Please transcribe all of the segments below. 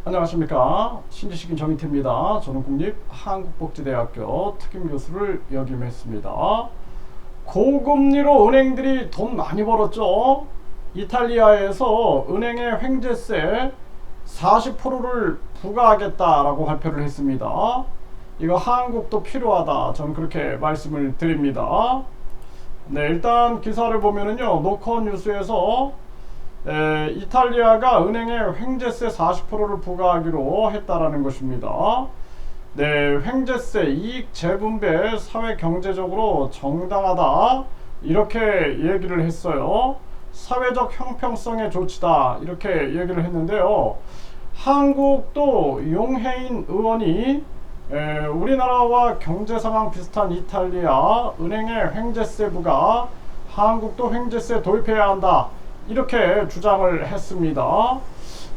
안녕하십니까. 신지식인 정인태입니다. 저는 국립한국복지대학교 특임교수를 역임했습니다. 고금리로 은행들이 돈 많이 벌었죠. 이탈리아에서 은행의 횡재세 40%를 부과하겠다라고 발표를 했습니다. 이거 한국도 필요하다, 저는 그렇게 말씀을 드립니다. 네, 일단 기사를 보면은요, 노컷 뉴스에서 이탈리아가 은행에 횡재세 40%를 부과하기로 했다라는 것입니다. 네, 횡재세 이익 재분배 사회 경제적으로 정당하다, 이렇게 얘기를 했어요. 사회적 형평성의 조치다, 이렇게 얘기를 했는데요. 한국도 용해인 의원이 우리나라와 경제 상황 비슷한 이탈리아 은행의 횡재세 부과, 한국도 횡재세 도입해야 한다, 이렇게 주장을 했습니다.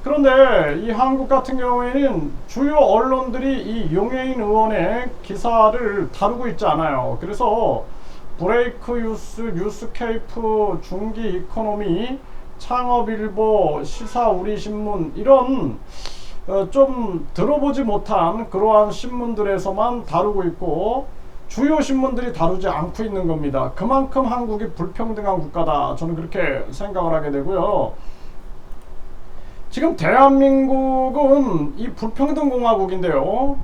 그런데 이 한국 같은 경우에는 주요 언론들이 이 용해인 의원의 기사를 다루고 있지 않아요. 그래서 브레이크 뉴스, 뉴스케이프, 중기 이코노미, 창업일보, 시사우리신문, 이런 좀 들어보지 못한 그러한 신문들에서만 다루고 있고, 주요 신문들이 다루지 않고 있는 겁니다. 그만큼 한국이 불평등한 국가다, 저는 그렇게 생각을 하게 되고요. 지금 대한민국은 이 불평등 공화국인데요,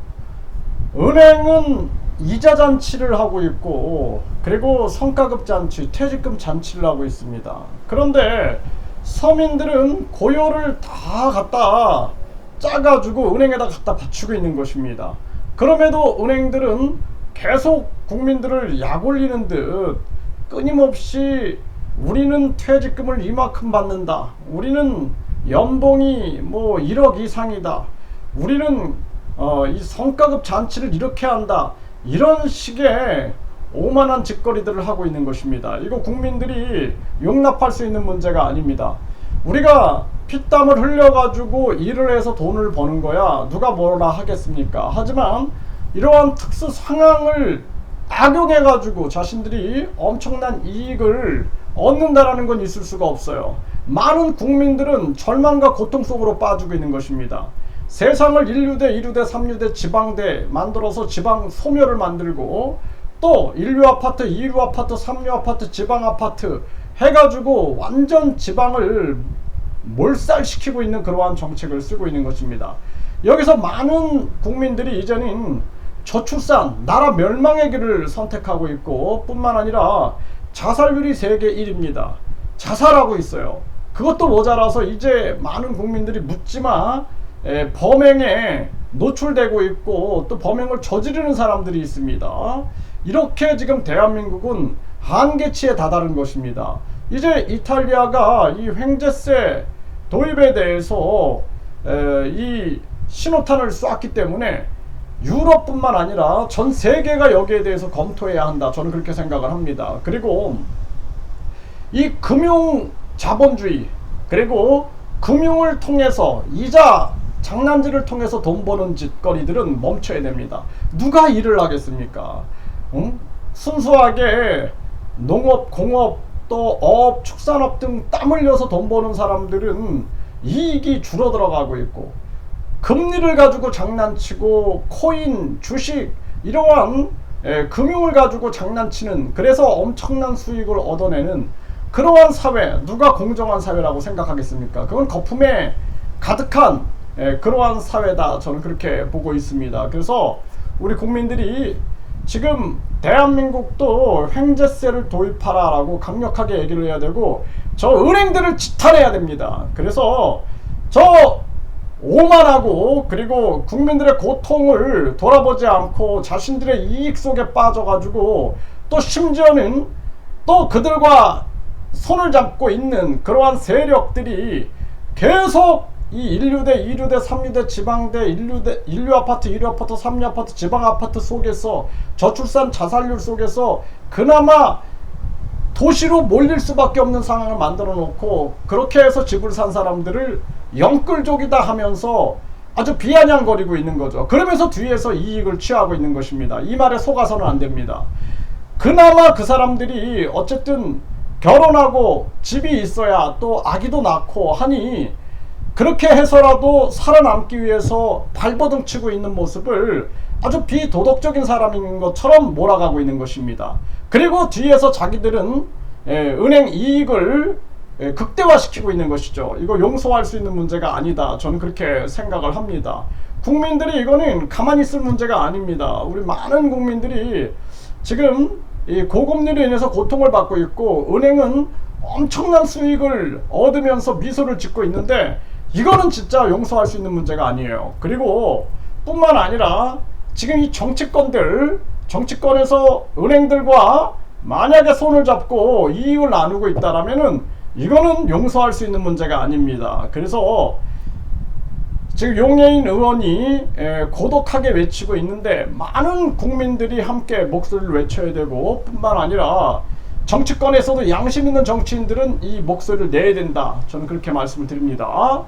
은행은 이자 잔치를 하고 있고, 그리고 성과급 잔치, 퇴직금 잔치를 하고 있습니다. 그런데 서민들은 고요를 다 갖다 짜가지고 은행에다 갖다 바치고 있는 것입니다. 그럼에도 은행들은 계속 국민들을 약올리는 듯 끊임없이 우리는 퇴직금을 이만큼 받는다, 우리는 연봉이 뭐 1억 이상이다, 우리는 이 성과급 잔치를 이렇게 한다, 이런 식의 오만한 짓거리들을 하고 있는 것입니다. 이거 국민들이 용납할 수 있는 문제가 아닙니다. 우리가 피땀을 흘려가지고 일을 해서 돈을 버는 거야 누가 뭐라 하겠습니까? 하지만 이러한 특수 상황을 악용해가지고 자신들이 엄청난 이익을 얻는다라는 건 있을 수가 없어요. 많은 국민들은 절망과 고통 속으로 빠지고 있는 것입니다. 세상을 1류대, 2류대, 3류대, 지방대 만들어서 지방 소멸을 만들고, 또 1류 아파트, 2류 아파트, 3류 아파트, 지방 아파트 해가지고 완전 지방을 몰살시키고 있는 그러한 정책을 쓰고 있는 것입니다. 여기서 많은 국민들이 이제는 저출산, 나라 멸망의 길을 선택하고 있고, 뿐만 아니라 자살률이 세계 1위입니다. 자살하고 있어요. 그것도 모자라서 이제 많은 국민들이 묻지마 범행에 노출되고 있고, 또 범행을 저지르는 사람들이 있습니다. 이렇게 지금 대한민국은 한계치에 다다른 것입니다. 이제 이탈리아가 이 횡재세 도입에 대해서 이 신호탄을 쐈기 때문에 유럽뿐만 아니라 전 세계가 여기에 대해서 검토해야 한다, 저는 그렇게 생각을 합니다. 그리고 이 금융 자본주의, 그리고 금융을 통해서 이자 장난질을 통해서 돈 버는 짓거리들은 멈춰야 됩니다. 누가 일을 하겠습니까? 순수하게 농업, 공업, 또 어업, 축산업 등 땀 흘려서 돈 버는 사람들은 이익이 줄어들어가고 있고, 금리를 가지고 장난치고 코인, 주식, 이러한 금융을 가지고 장난치는, 그래서 엄청난 수익을 얻어내는 그러한 사회, 누가 공정한 사회라고 생각하겠습니까? 그건 거품에 가득한 그러한 사회다, 저는 그렇게 보고 있습니다. 그래서 우리 국민들이 지금 대한민국도 횡재세를 도입하라 라고 강력하게 얘기를 해야 되고, 저 은행들을 지탄해야 됩니다. 그래서 저 오만하고, 그리고 국민들의 고통을 돌아보지 않고 자신들의 이익 속에 빠져가지고, 또 심지어는 또 그들과 손을 잡고 있는 그러한 세력들이 계속 이 1류대, 2류대, 3류대, 지방대, 1류 아파트, 2류 아파트, 3류 아파트, 지방 아파트 속에서 저출산 자살률 속에서 그나마 도시로 몰릴 수밖에 없는 상황을 만들어 놓고, 그렇게 해서 집을 산 사람들을 영끌족이다 하면서 아주 비아냥거리고 있는 거죠. 그러면서 뒤에서 이익을 취하고 있는 것입니다. 이 말에 속아서는 안 됩니다. 그나마 그 사람들이 어쨌든 결혼하고 집이 있어야 또 아기도 낳고 하니 그렇게 해서라도 살아남기 위해서 발버둥 치고 있는 모습을 아주 비도덕적인 사람인 것처럼 몰아가고 있는 것입니다. 그리고 뒤에서 자기들은 은행 이익을 극대화시키고 있는 것이죠. 이거 용서할 수 있는 문제가 아니다. 저는 그렇게 생각을 합니다. 국민들이 이거는 가만히 있을 문제가 아닙니다. 우리 많은 국민들이 지금 이 고금리로 인해서 고통을 받고 있고 은행은 엄청난 수익을 얻으면서 미소를 짓고 있는데 이거는 진짜 용서할 수 있는 문제가 아니에요. 그리고 뿐만 아니라 지금 이 정치권에서 은행들과 만약에 손을 잡고 이익을 나누고 있다라면은 이거는 용서할 수 있는 문제가 아닙니다. 그래서 지금 용해인 의원이 고독하게 외치고 있는데 많은 국민들이 함께 목소리를 외쳐야 되고 뿐만 아니라 정치권에서도 양심 있는 정치인들은 이 목소리를 내야 된다. 저는 그렇게 말씀을 드립니다.